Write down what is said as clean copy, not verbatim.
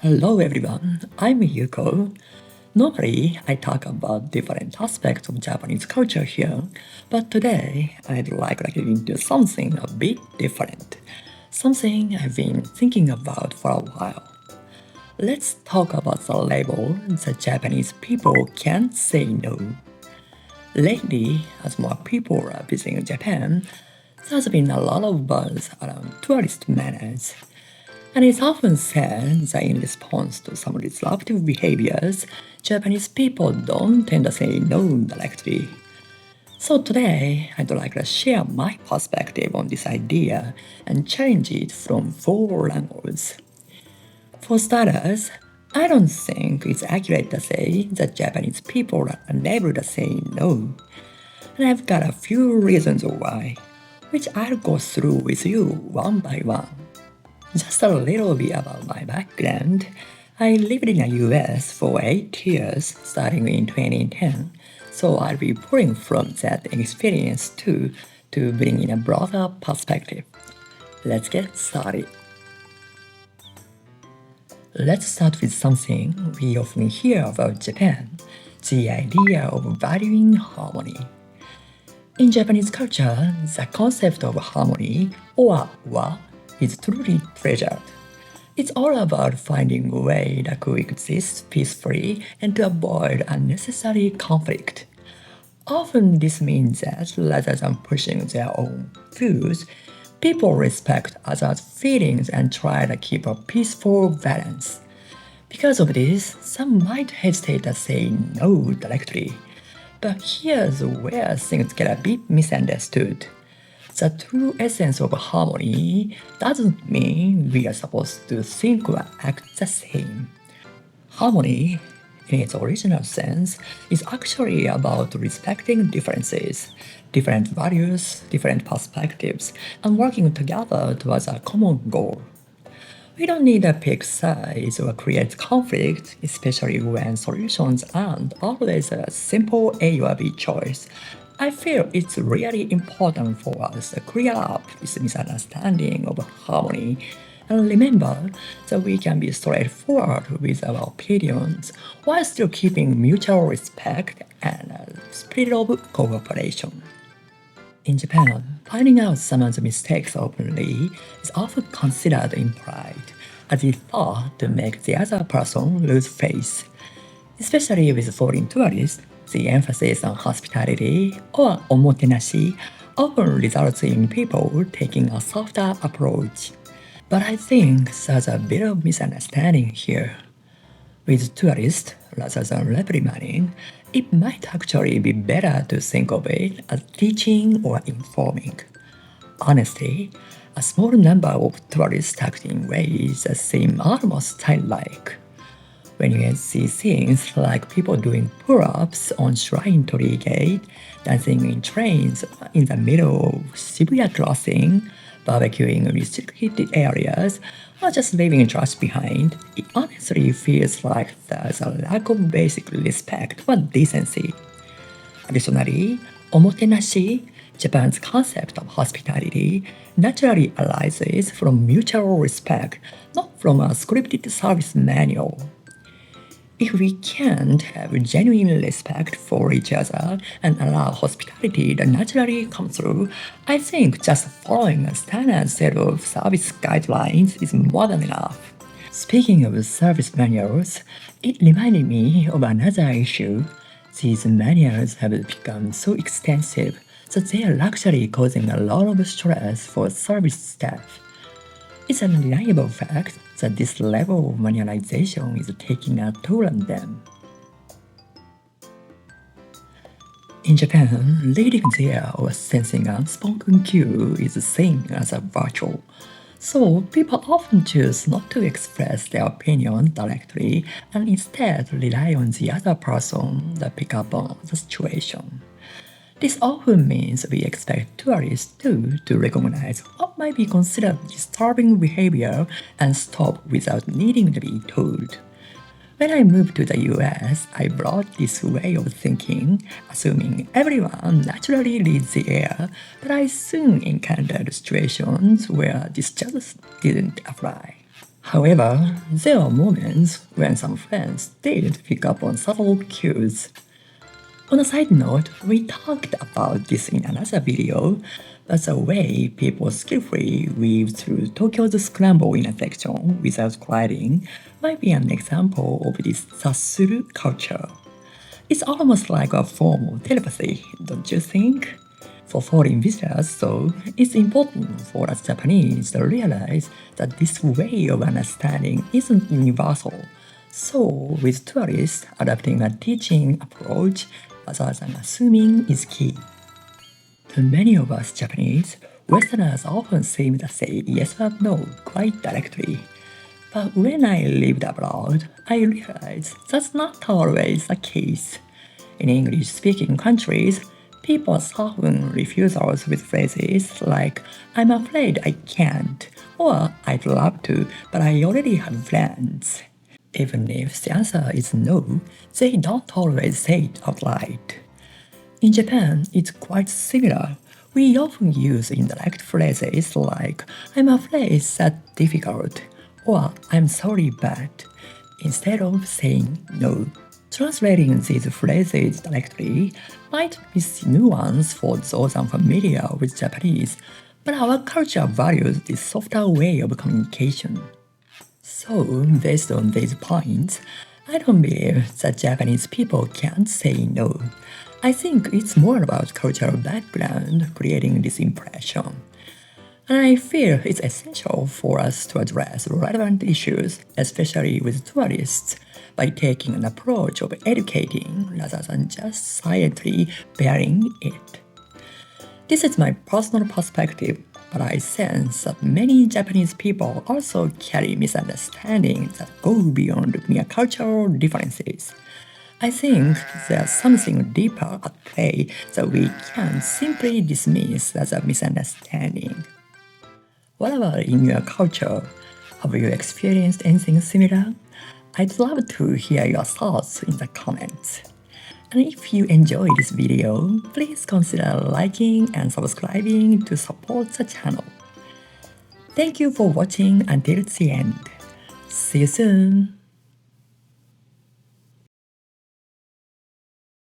Hello everyone, I'm Yuko. Normally, I talk about different aspects of Japanese culture here, but today I'd like to get into something a bit different. Something I've been thinking about for a while. Let's talk about the label that Japanese people can't say no. Lately, as more people are visiting Japan, there's been a lot of buzz around tourist manners. And it's often said that in response to some disruptive behaviors, Japanese people don't tend to say no directly. So today, I'd like to share my perspective on this idea and challenge it from four angles. For starters, I don't think it's accurate to say that Japanese people are unable to say no. And I've got a few reasons why, which I'll go through with you one by one. Just a little bit about my background. I lived in the US for 8 years, starting in 2010, so I'll be pulling from that experience too to bring in a broader perspective. Let's get started. Let's start with something we often hear about Japan, the idea of valuing harmony. In Japanese culture, the concept of harmony, or wa, is truly treasured. It's all about finding a way to coexist peacefully and to avoid unnecessary conflict. Often this means that rather than pushing their own views, people respect others' feelings and try to keep a peaceful balance. Because of this, some might hesitate to say no directly. But here's where things get a bit misunderstood. The true essence of harmony doesn't mean we are supposed to think or act the same. Harmony, in its original sense, is actually about respecting differences, different values, different perspectives, and working together towards a common goal. We don't need to pick sides or create conflict, especially when solutions aren't always a simple A or B choice. I feel it's really important for us to clear up this misunderstanding of harmony and remember that we can be straightforward with our opinions while still keeping mutual respect and a spirit of cooperation. In Japan, finding out someone's mistakes openly is often considered implied, as if thought to make the other person lose face. Especially with foreign tourists, the emphasis on hospitality or omotenashi often results in people taking a softer approach. But I think there's a bit of misunderstanding here. With tourists, rather than reprimanding, it might actually be better to think of it as teaching or informing. Honestly, a small number of tourists act in ways that seem almost childlike. When you see things like people doing pull-ups on Shrine Torii Gate, dancing in trains in the middle of Shibuya Crossing, barbecuing in restricted areas, or just leaving trash behind, it honestly feels like there's a lack of basic respect for decency. Additionally, omotenashi, Japan's concept of hospitality, naturally arises from mutual respect, not from a scripted service manual. If we can't have genuine respect for each other and allow hospitality to naturally come through, I think just following a standard set of service guidelines is more than enough. Speaking of service manuals, it reminded me of another issue. These manuals have become so extensive that they are actually causing a lot of stress for service staff. It's an undeniable fact that this level of manualization is taking a toll on them. In Japan, reading there or sensing a unspoken cue is the same as a virtual. So people often choose not to express their opinion directly and instead rely on the other person to pick up on the situation. This often means we expect tourists too to recognize what might be considered disturbing behavior and stop without needing to be told. When I moved to the US, I brought this way of thinking, assuming everyone naturally reads the air, but I soon encountered situations where this just didn't apply. However, there are moments when some friends did pick up on subtle cues. On a side note, we talked about this in another video, but the way people skillfully weave through Tokyo's scramble intersection without colliding might be an example of this Sasuru culture. It's almost like a form of telepathy, don't you think? For foreign visitors, though, it's important for us Japanese to realize that this way of understanding isn't universal. So, with tourists, adapting a teaching approach rather than assuming is key. To many of us Japanese, Westerners often seem to say yes or no quite directly. But when I lived abroad, I realized that's not always the case. In English-speaking countries, people soften refusals with phrases like, I'm afraid I can't, or I'd love to, but I already have plans. Even if the answer is no, they don't always say it out loud. In Japan, it's quite similar. We often use indirect phrases like, I'm afraid it's that difficult, or I'm sorry but, instead of saying no. Translating these phrases directly might miss nuance for those unfamiliar with Japanese, but our culture values this softer way of communication. So, based on these points, I don't believe that Japanese people can't say no. I think it's more about cultural background creating this impression. And I feel it's essential for us to address relevant issues, especially with tourists, by taking an approach of educating rather than just silently bearing it. This is my personal perspective, but I sense that many Japanese people also carry misunderstandings that go beyond mere cultural differences. I think there's something deeper at play that we can't simply dismiss as a misunderstanding. What about in your culture? Have you experienced anything similar? I'd love to hear your thoughts in the comments. And if you enjoyed this video, please consider liking and subscribing to support the channel. Thank you for watching until the end. See you soon!